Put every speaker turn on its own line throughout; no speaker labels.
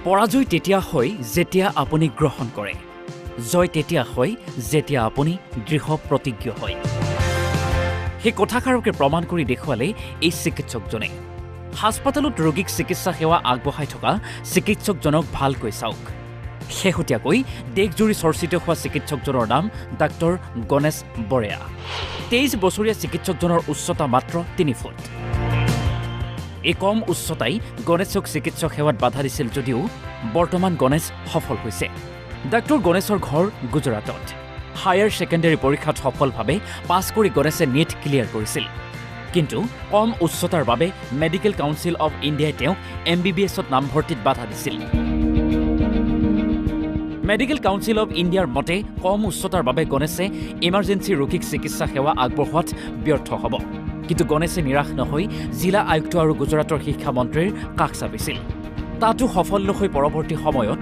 পৰাজয় তেতিয়া হয় যেতিয়া আপুনি গ্ৰহণ কৰে, জয় তেতিয়া হয় যেতিয়া আপুনি দৃঢ় প্ৰতিজ্ঞ হয়। সেই কথাষাৰকে প্ৰমাণ কৰি দেখুৱালে এই চিকিৎসকজনে। হাস্পাতালত ৰোগীক চিকিৎসা সেৱা আগবঢ়াই থকা চিকিৎসকজনক ভালকৈ চাওক। শেহতীয়াকৈ দেশজুৰি চৰ্চিত হোৱা চিকিৎসকজনৰ নাম ডাক্তৰ গণেশ বৰেয়া। 23 বছৰীয়া চিকিৎসকজনৰ উচ্চতা মাত্ৰ 3 ফুট। এই কম উচ্চতাই গণেশক চিকিৎসা সেৱাত বাধা দিছিল যদিও বৰ্তমান গণেশ সফল হৈছে। ডাক্তৰ গণেশৰ ঘৰ গুজৰাটত। হায়াৰ ছেকেণ্ডেৰী পৰীক্ষাত সফলভাৱে পাছ কৰি গণেশে নীট ক্লিয়াৰ কৰিছিল। কিন্তু কম উচ্চতাৰ বাবে মেডিকেল কাউন্সিল অৱ ইণ্ডিয়াই তেওঁক MBBSত নামভৰ্তিত বাধা দিছিল। মেডিকেল কাউন্সিল অৱ ইণ্ডিয়াৰ মতে কম উচ্চতাৰ বাবে গণেশে ইমাৰ্জেঞ্চি ৰোগীক চিকিৎসা সেৱা আগবঢ়োৱাত ব্যৰ্থ হ'ব। কিন্তু গণেশে নিৰাশ নহৈ জিলা আয়ুক্ত আৰু গুজৰাটৰ শিক্ষামন্ত্ৰীৰ কাষ চাপিছিল। তাতো সফল নহৈ পৰৱৰ্তী সময়ত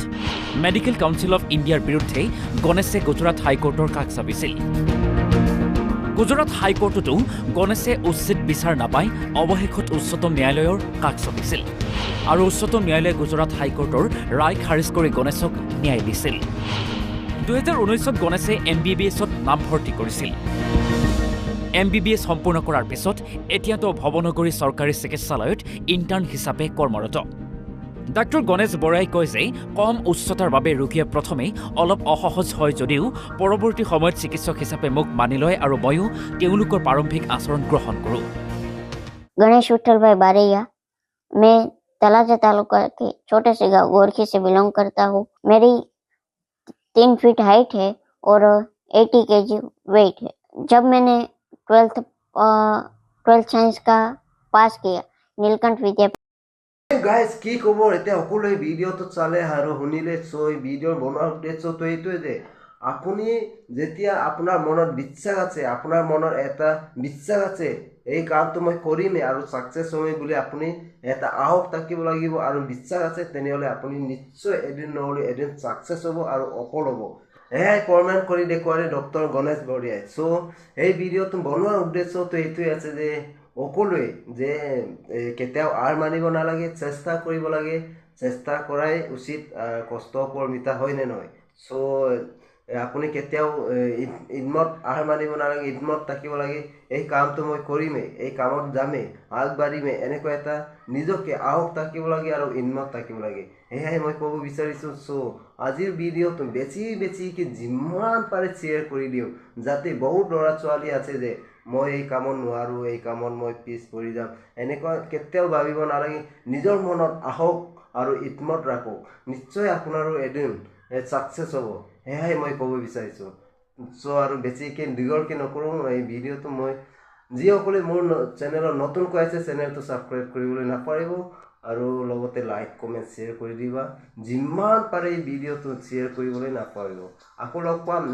মেডিকেল কাউন্সিল অৱ ইণ্ডিয়াৰ বিৰুদ্ধে গণেশে গুজৰাট হাইকোৰ্টৰ কাষ চাপিছিল। গুজৰাট হাইকোৰ্টতো গণেশে উচিত বিচাৰ নাপাই অৱশেষত উচ্চতম ন্যায়ালয়ৰ কাষ চাপিছিল। আৰু উচ্চতম ন্যায়ালয়ে গুজৰাট হাইকোৰ্টৰ ৰায় খাৰিজ কৰি গণেশক ন্যায় দিছিল। 2019ত গণেশে MBBSত নামভৰ্তি কৰিছিল। MBBS সম্পূৰ্ণ কৰাৰ পিছত এতিয়াতো ভৱনগৰী চৰকাৰী চিকিৎসালয়ত ইণ্টাৰ্ণ হিচাপে কৰ্মৰত। ডাক্তৰ গণেশ বৰাই কয় যে কম উচ্চতাৰ বাবে ৰোগীয়ে প্ৰথমে অলপ অসহজ হয় যদিও পৰৱৰ্তী সময়ত চিকিৎসক হিচাপে মোক মানি লয় আৰু ময়ো তেওঁলোকৰ প্ৰাৰম্ভিক আচৰণ গ্ৰহণ কৰোঁ।
गणेश विठल भाई बारैया। मैं तलाजा तालुका के छोटे से गांव गोरखी से बिलोंग करता हूँ। मेरी 3 फीट हाइट है और 80 kg वेट है। जब मैंने 12th साइंस का पास किया नीलकंठ विद्यापीठ।
গাইজ কি খবৰ? এতিয়া সকলোৱে ভিডিঅ'টো চালে আৰু শুনিলে। এই ভিডিঅ'ৰ বনোৱাৰ উদ্দেশ্যটো এইটোৱে যে আপুনি যেতিয়া আপোনাৰ মনত বিশ্বাস আছে, আপোনাৰ মনৰ এটা বিশ্বাস আছে এই কামটো মই কৰিমেই আৰু ছাকচেছ হ'মেই বুলি আপুনি এটা আহক থাকিব লাগিব আৰু বিশ্বাস আছে, তেনেহ'লে আপুনি নিশ্চয় এদিন নহ'লে এদিন ছাকচেছ হ'ব আৰু সফল হ'ব। এয়াই প্ৰমাণ কৰি দেখুৱালে ডক্টৰ গণেশ বৰিয়াই। এই ভিডিঅ'টো বনোৱাৰ উদ্দেশ্যটো এইটোৱে আছে যে সকলোৱে যে কেতিয়াও হাৰ মানিব নালাগে, চেষ্টা কৰিব লাগে। চেষ্টা কৰাই উচিত, কষ্টৰ ফল মিঠা হয় নে নহয়? আপুনি কেতিয়াও ইদমত হাৰ মানিব নালাগে, ইদমত থাকিব লাগে। এই কামটো মই কৰিমেই, এই কামত যামেই, আগবাঢ়িমেই, এনেকুৱা এটা নিজকে আহক থাকিব লাগে আৰু ইদমত থাকিব লাগে। সেয়াই মই ক'ব বিচাৰিছোঁ। আজিৰ ভিডিঅ'টো বেছিকৈ যিমান পাৰে শ্বেয়াৰ কৰি দিওঁ, যাতে বহুত ল'ৰা ছোৱালী আছে যে মই এই কামত নোৱাৰোঁ, এই কামত মই পিছ পৰি যাম, এনেকুৱা কেতিয়াও ভাবিব নালাগে। নিজৰ মনত আহক আৰু ইদমত ৰাখক, নিশ্চয় আপোনাৰো এদিন ছাকচেছ হ'ব। সেয়াই মই ক'ব বিচাৰিছোঁ। আৰু বেছিকৈ দীঘলকৈ নকৰোঁ এই ভিডিঅ'টো। মই যিসকলে মোৰ চেনেলত নতুনকৈ আছে চেনেলটো ছাবস্ক্ৰাইব কৰিবলৈ নাপাহৰিব আৰু লগতে লাইক কমেণ্ট শ্বেয়াৰ কৰি দিবা। যিমান পাৰে এই ভিডিঅ'টো শ্বেয়াৰ কৰিবলৈ নাপাহৰিব। আকৌ লগ পাম।